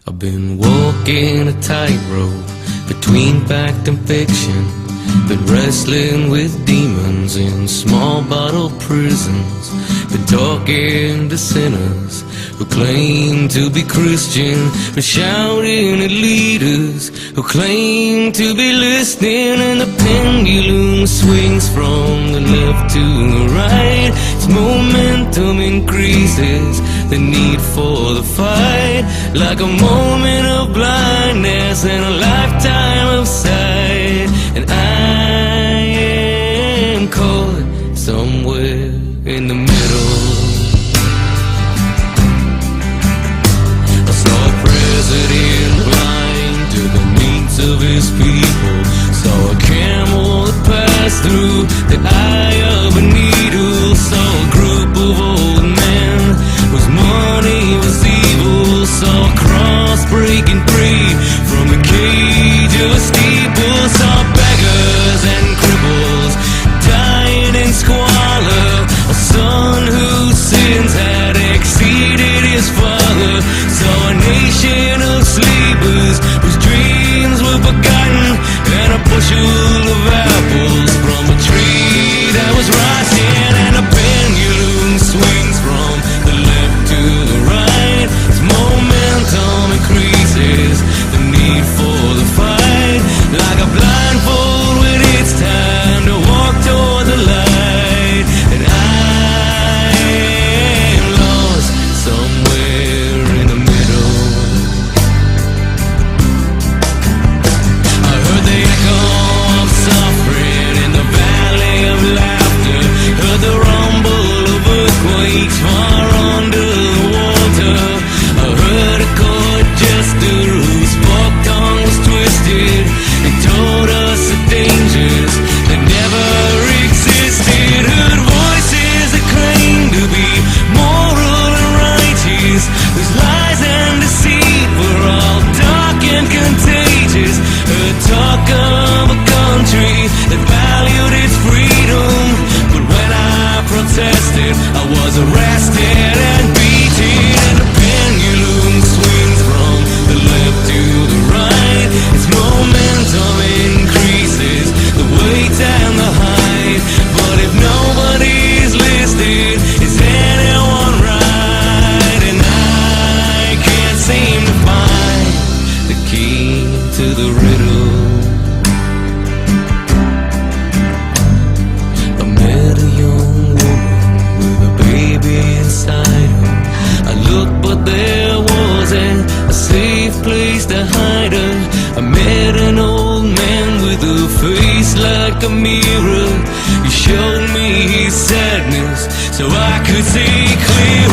I've been walking a tightrope between fact and fiction. Been wrestling with demons in small bottle prisons. Been talking to sinners who claim to be Christian. Been shouting at leaders who claim to be listening. And the pendulum swings from the left to the right. Its momentum increases the need for the fight, like a moment of blindness and a lifetime of sight. And I am caught somewhere in the middle. I saw a president blind to the needs of his people. Saw a camel that passed through the eye of a needle. Saw a group of old men whose money was evil. Saw a cross breaking free from the cage of a steeple. Saw beggars and cripples dying in squalor. A son whose sins had exceeded his father. Saw a nation of sleepers whose dreams were forgotten. And a bushel of apples from a tree that was rotten. And a pendulum swings from the left to the right. Its momentum increases the need for the fight, like a blindfold when it's time to walk toward the light. And I am lost somewhere in the middle. I heard the echo of suffering in the valley of laughter. Heard the rumble of earthquakes far under the water. I heard a court jester whose forked tongue was twisted. He told us the dangers that never existed. Heard voices that claimed to be moral and righteous, whose lies and deceit were all dark and contagious. Heard talk of a country that valued its freedom, but when I protested, I was arrested and beaten. And the pendulum swings from the left to the right. Its momentum increases the weight and the height. But if nobody's listed, is anyone right? And I can't seem to find the key to the riddle. I met a young woman with a baby inside her. I looked, but there wasn't a safe place to hide her. I met an old man with a face like a mirror. He showed me his sadness so I could see clear.